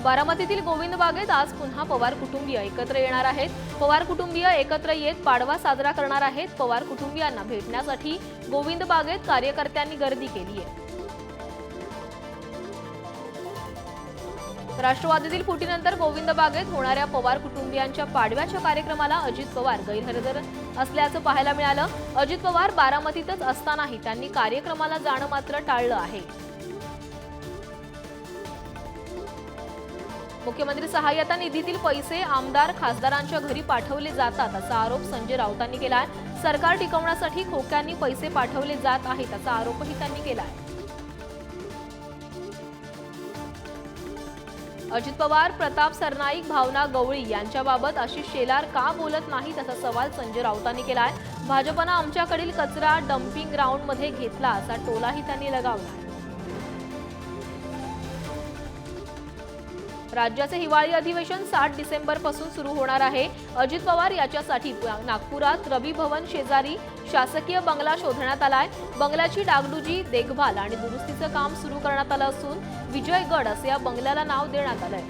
बारामतीतील गोविंद बागेत आज पुन्हा पवार कुटुंबीय एकत्र येणार आहेत। पवार कुटुंबीय एकत्र येत पाडवा साजरा करणार आहेत। पवार कुटुंबियांना भेटण्यासाठी गोविंद बागेत कार्यकर्त्यांनी गर्दी केली आहे। राष्ट्रवादीतील फुटीनंतर गोविंद बागेत होणाऱ्या पवार कुटुंबियांच्या पाडव्याच्या कार्यक्रमाला अजित पवार गैरहजर असल्याचं पाहायला मिळालं। अजित पवार बारामतीतच असतानाही त्यांनी कार्यक्रमाला जाणं मात्र टाळलं आहे। मुख्यमंत्री सहाय्यता निधीतील पैसे आमदार खासदारांच्या घरी पाठवले जातात असा आरोप संजय राऊतांनी केलाय। सरकार टिकवण्यासाठी खोक्यांनी पैसे पाठवले जात आहेत असा आरोपही त्यांनी केलाय। अजित पवार, प्रताप सरनाईक, भावना गवळी यांच्याबाबत आशिष शेलार का बोलत नाहीत असा सवाल संजय राऊतांनी केलाय। भाजपनं आमच्याकडील कचरा डम्पिंग ग्राउंडमध्ये घेतला असा टोलाही त्यांनी लगावला। राज्याचे हिवाळी अधिवेशन 7 डिसेंबरपासून सुरू होणार आहे। अजित पवार याच्यासाठी नागपुरात रवी भवन शेजारी शासकीय बंगला शोधण्यात आलाय। बंगल्याची डागडुजी, देखभाल आणि दुरुस्तीचं काम सुरू करण्यात आलं असून विजयगड असे या बंगल्याला नाव देण्यात आलंय।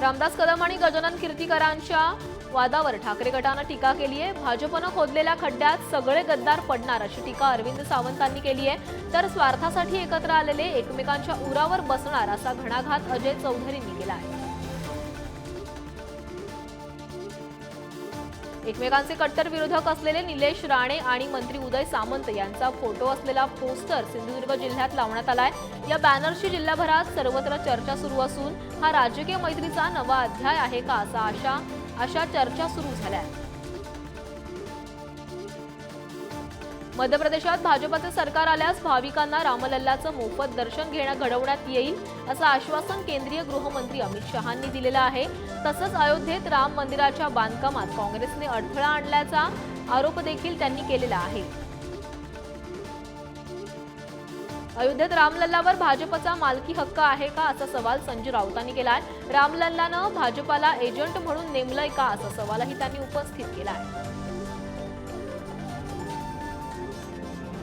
रामदास कदम आणि गजानन कीर्तीकरांच्या वादावर ठाकरे गटानं टीका केली आहे। भाजपनं खोदलेल्या खड्ड्यात सगळे गद्दार पडणार अशी टीका अरविंद सावंतांनी केली आहे। तर स्वार्थासाठी एकत्र आलेले एकमेकांच्या उरावर बसणार असा घणाघात अजय चौधरींनी केला आहे। एकमेकांचे कट्टर विरोधक असलेले निलेश राणे आणि मंत्री उदय सामंत यांचा फोटो असलेला पोस्टर सिंधुदुर्ग जिल्ह्यात लावण्यात आलाय। या बॅनरची जिल्हाभरात सर्वत्र चर्चा सुरू असून हा राजकीय मैत्रीचा नवा अध्याय आहे का अशा चर्चा सुरू झाल्या। मध्य प्रदेशात भाजपचे सरकार आल्यास भाविकांना रामलल्लाचं मोफत दर्शन घडवण्यात येईल असं आश्वासन केंद्रीय गृहमंत्री अमित शहांनी दिलेलं आहे। तसंच अयोध्येत राम मंदिराच्या बांधकामात काँग्रेसने अडथळा आणल्याचा आरोप देखील त्यांनी केलेला आहे। अयोध्येत रामलल्लावर भाजपचा मालकी हक्क आहे का असा सवाल संजय राऊतांनी केलाय। रामलल्लानं भाजपला एजंट म्हणून नेमलंय का असा सवालही त्यांनी उपस्थित केलाय।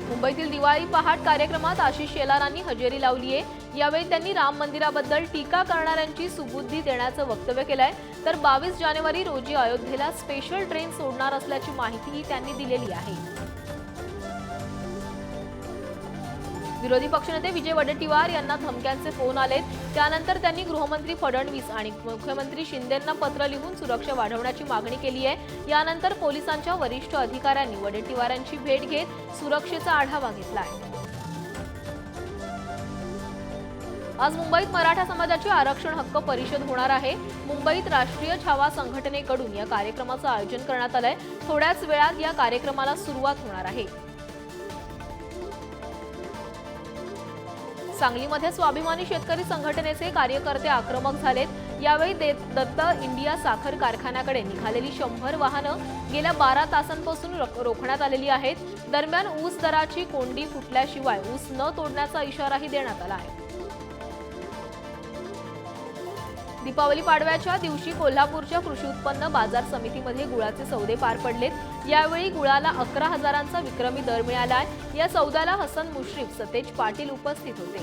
मुंबईतील दिवाळी पहाट कार्यक्रमात आशिष शेलारांनी हजेरी लावली आहे। यावेळी त्यांनी राम मंदिराबद्दल टीका करणाऱ्यांची सुबुद्धी देण्याचं वक्तव्य केलंय। तर 22 जानेवारी रोजी अयोध्येला स्पेशल ट्रेन सोडणार असल्याची माहितीही त्यांनी दिलेली आहे। विरोधी पक्षनेते विजय वडेट्टीवार यांना धमक्यांचे फोन आलेत। त्यानंतर त्यांनी गृहमंत्री फडणवीस आणि मुख्यमंत्री शिंदेंना पत्र लिहून सुरक्षा वाढवण्याची मागणी केली आहे। यानंतर पोलिसांच्या वरिष्ठ अधिकाऱ्यांनी वडेट्टीवारांची भेट घेत सुरक्षेचा आढावा घेतलाय। आज मुंबईत मराठा समाजाची आरक्षण हक्क परिषद होणार आहे। मुंबईत राष्ट्रीय छावा संघटनेकडून या कार्यक्रमाचं आयोजन करण्यात आलंय। थोड्याच वेळात या कार्यक्रमाला सुरुवात होणार आहे। सांगलीमध्ये स्वाभिमानी शेतकरी संघटनेचे कार्यकर्ते आक्रमक झालेत। यावेळी दत्त इंडिया साखर कारखान्याकडे निघालेली 100 वाहनं गेल्या 12 तासांपासून रोखण्यात आलेली आहेत। दरम्यान ऊस दराची कोंडी फुटल्याशिवाय ऊस न तोडण्याचा इशाराही देण्यात आला आहे। दीपावली पाडव्याच्या दिवशी कोल्हापूरच्या कृषी उत्पन्न बाजार समितीमध्ये गुळाचे सौदे पार पडलेत। यावेळी गुळाला 11,000चा विक्रमी दर मिळालाय। या सौद्याला हसन मुश्रीफ, सतेज पाटील उपस्थित होते।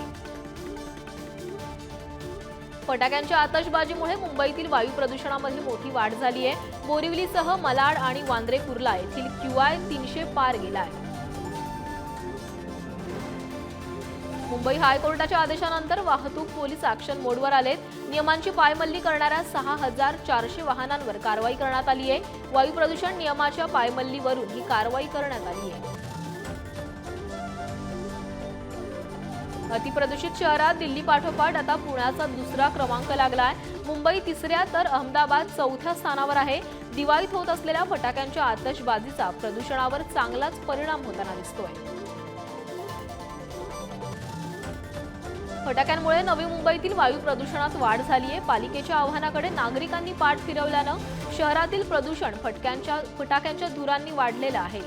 फटाक्यांच्या आतषबाजीमुळे मुंबईतील वायू प्रदूषणामध्ये मोठी वाढ झाली आहे। बोरिवलीसह malaड आणि वांद्रे कुर्ला येथील QI 300 पार गेलाय। मुंबई हायकोर्टाच्या आदेशानंतर वाहतूक पोलीस ॲक्शन मोडवर आलेत। नियमांची पायमल्ली करणाऱ्या 6,400 वाहनांवर कारवाई करण्यात आली आहे। वायू प्रदूषण नियमाच्या पायमल्लीवरून ही कारवाई करण्यात आली आहे। अतिप्रदूषित शहरात दिल्ली पाठोपाठ आता पुण्याचा दुसरा क्रमांक लागलाय। मुंबई तिसऱ्या तर अहमदाबाद चौथ्या स्थानावर आहे। दिवाळीत होत असलेल्या फटाक्यांच्या आतषबाजीचा प्रदूषणावर चांगलाच परिणाम होताना दिसतोय। फटाक्यांमुळे नवी मुंबईतील वायू प्रदूषणात वाढ झाली आहे। पालिकेच्या आव्हानाकडे नागरिकांनी पाठ फिरवल्यानं शहरातील प्रदूषण फटाक्यांच्या धुरांनी वाढलेलं आहे।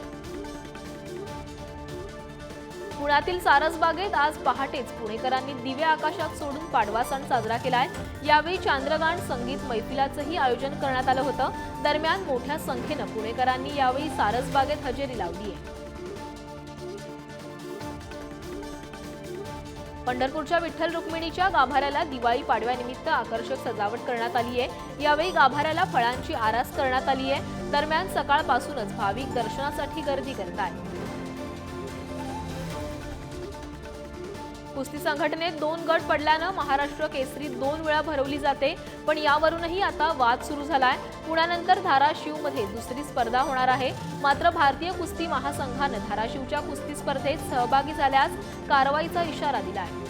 पुण्यातील सारसबागेत आज पहाटेच पुणेकरांनी दिवे आकाशात सोडून पाडवा सण साजरा केलाय। यावेळी चांद्रगाण संगीत मैफिलीचंही आयोजन करण्यात आलं होतं। दरम्यान मोठ्या संख्येनं पुणेकरांनी यावेळी सारसबागेत हजेरी लावली आहे। पंढरपूरच्या विठ्ठल रुक्मिणीच्या गाभाऱ्याला दिवाळी पाडव्यानिमित्त आकर्षक सजावट करण्यात आली आहे। यावेळी गाभाऱ्याला फळांची आरास करण्यात आली आहे। दरम्यान सकाळपासूनच भाविक दर्शनासाठी गर्दी करत आहेत। कुस्ती संघटनेत 2 गट पडल्यानं महाराष्ट्र केसरी 2 वेळा भरवली जाते, पण यावरूनही आता वाद सुरू झालाय। पुण्यानंतर धाराशिवमध्ये दुसरी स्पर्धा होणार आहे। मात्र भारतीय कुस्ती महासंघानं धाराशिवच्या कुस्ती स्पर्धेत सहभागी झाल्यास कारवाईचा इशारा दिलाय।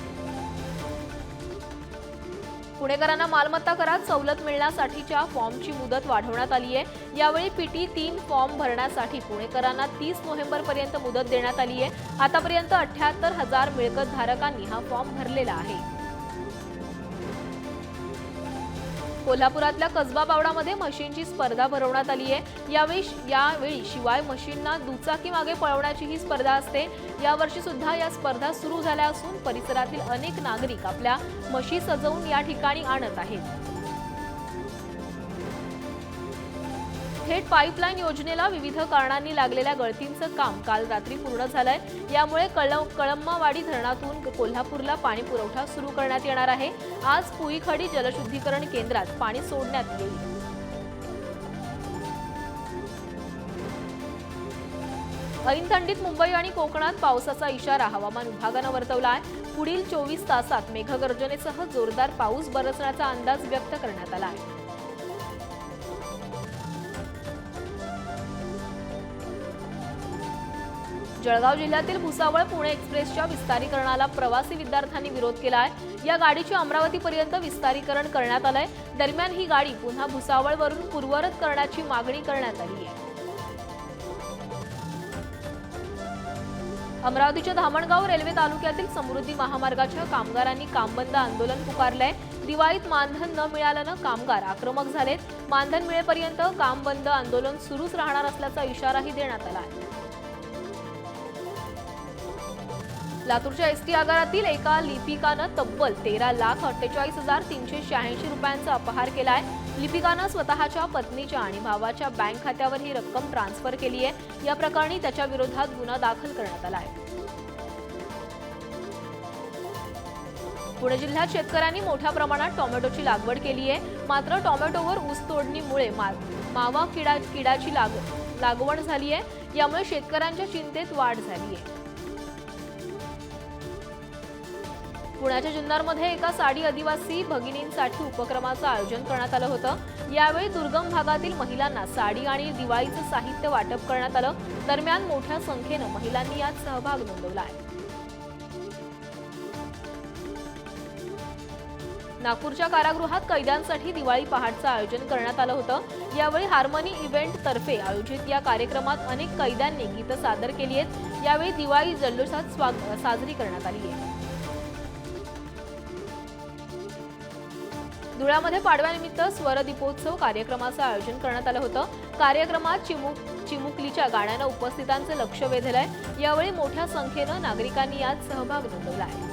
पुणेकरांना मालमत्ता करात सवलत मिळण्यासाठीच्या फॉर्मची मुदत वाढवण्यात आली आहे। यावेळी पीटी 3 फॉर्म भरण्यासाठी पुणेकरांना 30 नोव्हेंबरपर्यंत मुदत देण्यात आली आहे। आतापर्यंत 78,000 मिळकत धारकांनी हा फॉर्म भरलेला आहे। कोल्हापुरातल्या कसबा पावडामध्ये म्हशींची स्पर्धा भरवण्यात आली आहे। यावेळी शिवाय म्हशींना दुचाकी मागे पळवण्याची ही स्पर्धा असते। यावर्षी सुद्धा या स्पर्धा सुरू झाल्या असून परिसरातील अनेक नागरिक आपल्या म्हशी सजवून या ठिकाणी आणत आहेत। थेट पाईपलाईन योजनेला विविध कारणांनी लागलेल्या गळतींचं काम काल रात्री पूर्ण झालंय। यामुळे कळंबावाडी धरणातून कोल्हापूरला पाणी पुरवठा सुरू करण्यात येणार आहे। आज पुईखडी जलशुद्धीकरण केंद्रात पाणी सोडण्यात येईल। ऐन थंडीत मुंबई आणि कोकणात पावसाचा इशारा हवामान विभागानं वर्तवला आहे। पुढील 24 तासात मेघगर्जनेसह जोरदार पाऊस बरसण्याचा अंदाज व्यक्त करण्यात आला आहे। जळगाव जिल्ह्यातील भुसावळ पुणे एक्सप्रेसच्या विस्तारीकरणाला प्रवासी विद्यार्थ्यांनी विरोध केला आहे। या गाडीचे अमरावतीपर्यंत विस्तारीकरण करण्यात आलंय। दरम्यान ही गाडी पुन्हा भुसावळवरून पूर्ववत करण्याची मागणी करण्यात आली आहे। अमरावतीच्या धामणगाव रेल्वे तालुक्यातील समृद्धी महामार्गाच्या कामगारांनी कामबंद आंदोलन पुकारलंय। दिवाळीत मानधन न मिळाल्यानं कामगार आक्रमक झालेत। मानधन मिळेपर्यंत कामबंद आंदोलन सुरूच राहणार असल्याचा इशाराही देण्यात आला आहे। लातूरच्या एसटी आगारातील एका लिपिकानं तब्बल 13,48,386 रुपयांचा अपहार केलाय। लिपिकानं स्वतःच्या पत्नीच्या आणि भावाच्या बँक खात्यावर ही रक्कम ट्रान्सफर केली आहे। या प्रकरणी त्याच्या विरोधात गुन्हा दाखल करण्यात आला आहे। पुणे जिल्ह्यात शेतकऱ्यांनी मोठ्या प्रमाणात टोमॅटोची लागवड केली आहे। मात्र टोमॅटोवर ऊस तोडणीमुळे मावा किडाची लागवड झाली आहे। यामुळे शेतकऱ्यांच्या चिंतेत वाढ झाली आहे। पुण्याच्या जुन्नरमध्ये एका साडी आदिवासी भगिनींसाठी उपक्रमाचं आयोजन करण्यात आलं होतं। यावेळी दुर्गम भागातील महिलांना साडी आणि दिवाळीचं साहित्य वाटप करण्यात आलं। दरम्यान मोठ्या संख्येनं महिलांनी यात सहभाग नोंदवला आहे। नागपूरच्या कारागृहात कैद्यांसाठी दिवाळी पहाटचं आयोजन करण्यात आलं होतं। यावेळी हार्मनी इव्हेंट तर्फे आयोजित या कार्यक्रमात अनेक कैद्यांनी गीतं सादर केली आहेत। यावेळी दिवाळी जल्लोषात साजरी करण्यात आली आहे। धुळ्यामध्ये पाडव्यानिमित्त स्वर दीपोत्सव कार्यक्रमाचं आयोजन करण्यात आलं होतं। कार्यक्रमात चिमुकलीच्या गाण्यानं उपस्थितांचं लक्ष वेधलंय। यावेळी मोठ्या संख्येनं नागरिकांनी यात सहभाग नोंदवला आहे।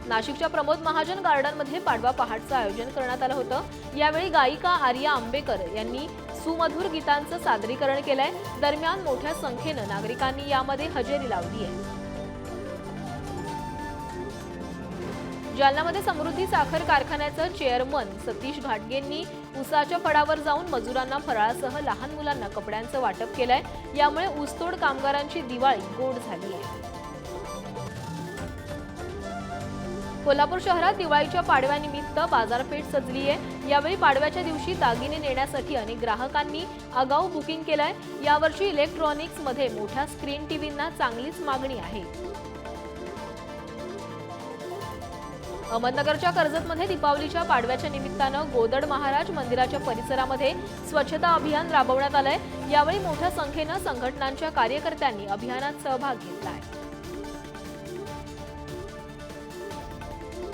नाशिकच्या प्रमोद महाजन गार्डनमध्ये पाडवा पहाटचं आयोजन करण्यात आलं होतं। यावेळी गायिका आर्या आंबेकर यांनी सुमधुर गीतांचं सादरीकरण केलंय। दरम्यान मोठ्या संख्येनं नागरिकांनी यामध्ये हजेरी लावली आहे। जालन्यामध्ये समृद्धी साखर कारखान्याचं चेअरमन सतीश घाटगेंनी ऊसाच्या फडावर जाऊन मजुरांना फराळासह लहान मुलांना कपड्यांचं वाटप केलंय। यामुळे ऊसतोड कामगारांची दिवाळी गोड झाली आहे। कोल्हापूर शहरात दिवाळीच्या पाडव्यानिमित्त बाजारपेठ सजली आहे। यावेळी पाडव्याच्या दिवशी दागिने नेण्यासाठी अनेक ग्राहकांनी आगाऊ बुकिंग केलंय। यावर्षी इलेक्ट्रॉनिक्समध्ये मोठ्या स्क्रीन टीव्हींना चांगलीच मागणी आहे। अहमदनगरच्या कर्जतमध्ये दीपावलीच्या पाडव्याच्या निमित्तानं गोदड महाराज मंदिराच्या परिसरामध्ये स्वच्छता अभियान राबवण्यात आलंय। यावेळी मोठ्या संख्येनं संघटनांच्या कार्यकर्त्यांनी अभियानात सहभाग घेतलाय।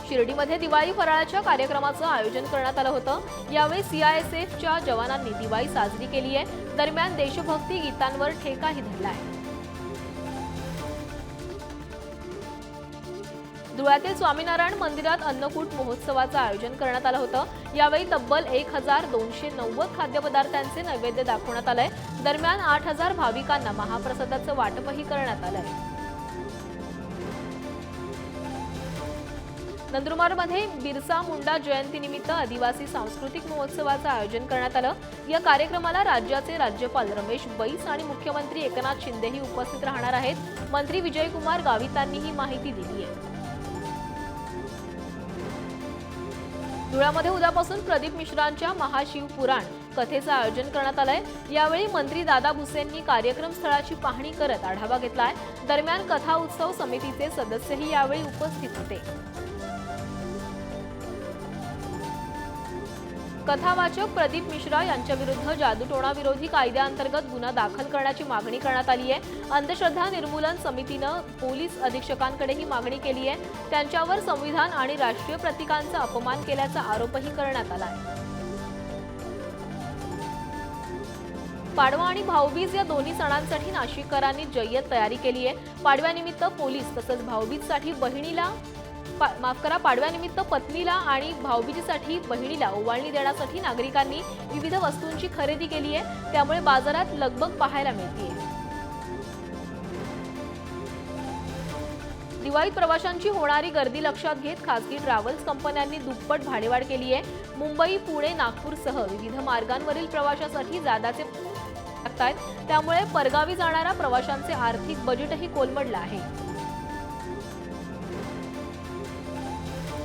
शिर्डीमध्ये दिवाळी फराळाच्या कार्यक्रमाचं आयोजन करण्यात आलं होतं। यावेळी सीआयएसएफच्या जवानांनी दिवाळी साजरी केली आहे। दरम्यान देशभक्ती गीतांवर ठेकाही धरलाय। धुळ्यातील स्वामीनारायण मंदिरात अन्नकूट महोत्सवाचं आयोजन करण्यात आलं होतं। यावेळी तब्बल 1290 खाद्यपदार्थांचे नैवेद्य दाखवण्यात आलंय। दरम्यान 8000 भाविकांना महाप्रसादाचं वाटपही करण्यात आलंय। नंदुरबारमध्ये बिरसा मुंडा जयंतीनिमित्त आदिवासी सांस्कृतिक महोत्सवाचं आयोजन करण्यात आलं। या कार्यक्रमाला राज्याचे राज्यपाल रमेश बैस आणि मुख्यमंत्री एकनाथ शिंदेही उपस्थित राहणार आहेत। मंत्री विजयकुमार गावितांनी ही माहिती दिली आहे। धुळ्यामध्ये उद्यापासून प्रदीप मिश्रांच्या महाशिवपुराण कथेचं आयोजन करण्यात आलंय। यावेळी मंत्री दादा भुसेंनी कार्यक्रम स्थळाची पाहणी करत आढावा घेतलाय। दरम्यान कथा उत्सव समितीचे सदस्यही यावेळी उपस्थित होते। कथावाचक प्रदीप मिश्रा यांच्या विरुद्ध जादूटोणा विरोधी कायद्याअंतर्गत गुन्हा दाखल करण्याची मागणी करण्यात आली आहे। अंधश्रद्धा निर्मूलन समितीनं पोलीस अधीक्षकांकडे ही मागणी केली आहे। त्यांच्यावर संविधान आणि राष्ट्रीय प्रतीकांचा अपमान केल्याचा आरोपही करण्यात आला आहे। पाडवा आणि भाऊबीज या दोन्ही सणांसाठी नाशिककरांनी जय्यत तयारी केली आहे। पाडव्यानिमित्त पोलीस तसंच भाऊबीजसाठी पाडव्यानिमित्त पत्नीला आणि भाऊबीजेसाठी बहिणीला ओवाळणी देण्यासाठी नागरिकांनी विविध वस्तूंची खरेदी केली आहे। त्यामुळे बाजारात लगबग पाहायला मिळते। दिवाळीत प्रवाशांची होणारी गर्दी लक्षात घेत खासगी ट्रॅव्हल्स कंपन्यांनी दुप्पट भाडेवाढ केली आहे। मुंबई, पुणे, नागपूरसह विविध मार्गांवरील प्रवाशांसाठी जादाचे लागतात। त्यामुळे परगावी जाणाऱ्या प्रवाशांचे आर्थिक बजेटही कोलमडलं आहे।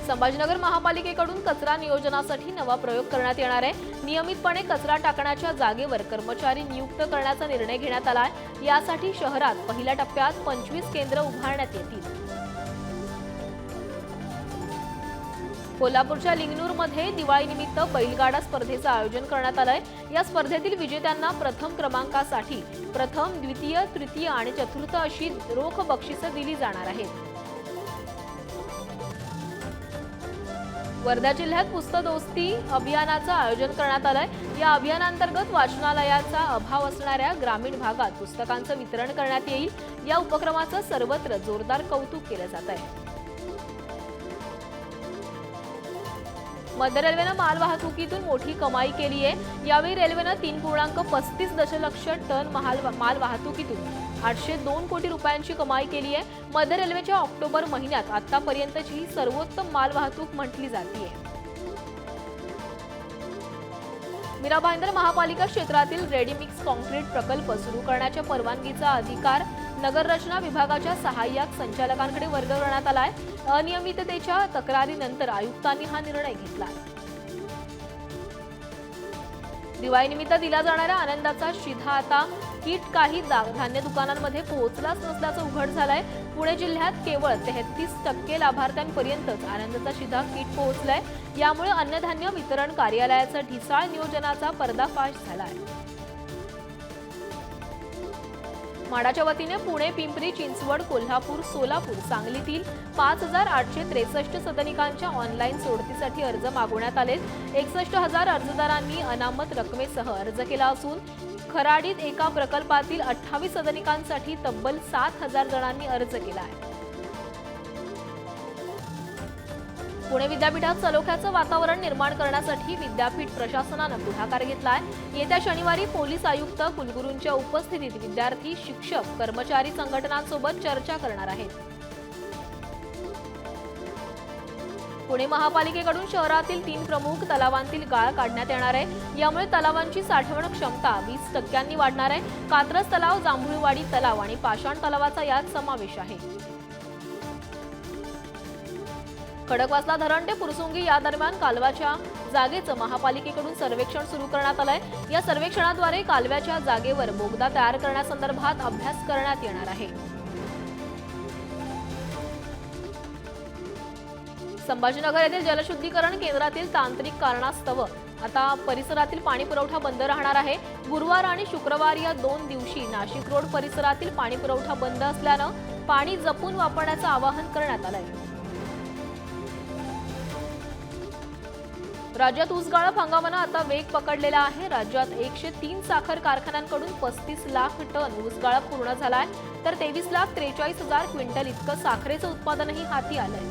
संभाजीनगर महापालिकेकडून कचरा नियोजनासाठी नवा प्रयोग करण्यात येणार आहे। नियमितपणे कचरा टाकण्याच्या जागेवर कर्मचारी नियुक्त करण्याचा निर्णय घेण्यात आला आहे। यासाठी शहरात पहिल्या टप्प्यात 25 केंद्र उभारण्यात येतील। कोल्हापूरच्या लिंगणूरमध्ये दिवाळीनिमित्त बैलगाडा स्पर्धेचं आयोजन करण्यात आलंय। या स्पर्धेतील विजेत्यांना प्रथम क्रमांकासाठी प्रथम, द्वितीय, तृतीय आणि चतुर्थ अशी रोख बक्षिसं दिली जाणार आहेत। वर्धा जिल्ह्यात पुस्तक दोस्ती अभियानाचं आयोजन करण्यात आलंय। या अभियानांतर्गत वाचनालयाचा अभाव असणाऱ्या ग्रामीण भागात पुस्तकांचं वितरण करण्यात येईल। या उपक्रमाचं सर्वत्र जोरदार कौतुक केलं जात आहे। मध्य रेल्वेनं मालवाहतुकीतून मोठी कमाई केली आहे। यावेळी रेल्वेनं 3.35 दशलक्ष टन माल वाहतुकीतून 802 कोटी रुपयांची कमाई केली आहे। मध्य रेल्वेच्या ऑक्टोबर महिन्यात आतापर्यंतची सर्वोत्तम माल वाहतूक म्हटली जाते। मीरा भाईंदर महापालिका क्षेत्रातील रेडीमिक्स कॉन्क्रीट प्रकल्प सुरू करण्याच्या परवानगीचा अधिकार नगररचना विभागाच्या सहाय्यक संचालकांकडे वर्ग करण्यात आलाय। अनियमिततेच्या तक्रारीनंतर आयुक्तांनी हा निर्णय घेतला। दिवाळीनिमित्त दिला जाणाऱ्या आनंदाचा शिधा आता किट काही धान्य दुकानांमध्ये पोहोचलाच नसल्याचं उघड झालंय। पुणे जिल्ह्यात केवळ 33% लाभार्थ्यांपर्यंतच आनंदाचा शिधा किट पोहोचलाय। यामुळे अन्नधान्य वितरण कार्यालयाचा ढिसाळ नियोजनाचा पर्दाफाश झालाय। म्हाडाच्या वतीने पुणे, पिंपरी चिंचवड, कोल्हापूर, सोलापूर, सांगलीतील 5863 सदनिकांच्या ऑनलाईन सोडतीसाठी अर्ज मागवण्यात आले। 61,000 अर्जदारांनी अनामत रकमेसह अर्ज केला असून खराडीत एका प्रकल्पातील 28 सदनिकांसाठी तब्बल 7,000 जणांनी अर्ज केला आहे। पुणे विद्यापीठात सलोख्याचं वातावरण निर्माण करण्यासाठी विद्यापीठ प्रशासनानं पुढाकार घेतला आहे। येत्या शनिवारी पोलीस आयुक्त, कुलगुरूंच्या उपस्थितीत विद्यार्थी, शिक्षक, कर्मचारी संघटनांसोबत चर्चा करणार आहेत। पुणे महापालिकेकडून शहरातील 3 प्रमुख तलावांतील गाळ काढण्यात येणार आहे। यामुळे तलावांची साठवण क्षमता 20% वाढणार आहे। कात्रज तलाव, जांभुळवाडी तलाव आणि पाषाण तलावाचा यात समावेश आहे। खडकवासला धरण ते पुरसुंगी या दरम्यान कालव्याच्या जागेचं महापालिकेकडून सर्वेक्षण सुरू करण्यात आलंय। या सर्वेक्षणाद्वारे कालव्याच्या जागेवर बोगदा तयार करण्यासंदर्भात अभ्यास करण्यात येणार आहे। संभाजीनगर येथील जलशुद्धीकरण केंद्रातील तांत्रिक कारणास्तव आता परिसरातील पाणी पुरवठा बंद राहणार आहे। गुरुवार आणि शुक्रवार या 2 दिवशी नाशिक रोड परिसरातील पाणी पुरवठा बंद असल्यानं पाणी जपून वापरण्याचं आवाहन करण्यात आलंय। राज्यात ऊस गाळप हंगामानं आता वेग पकडलेला आहे। राज्यात 103 साखर कारखान्यांकडून 35 लाख टन ऊस गाळप पूर्ण झालाय। तर 23,43,000 क्विंटल इतकं साखरेचं उत्पादनही हाती आलंय.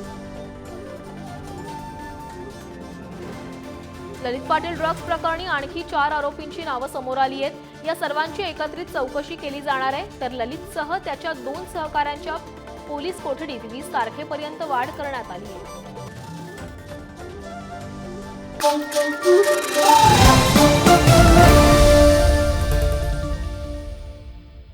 ललित पाटील ड्रग्ज प्रकरणी आणखी 4 आरोपींची नावं समोर आली आहेत. या सर्वांची एकत्रित चौकशी केली जाणार आहे. तर ललितसह त्याच्या 2 सहकाऱ्यांच्या पोलीस कोठडीत 20 तारखेपर्यंत वाढ करण्यात आली आहे.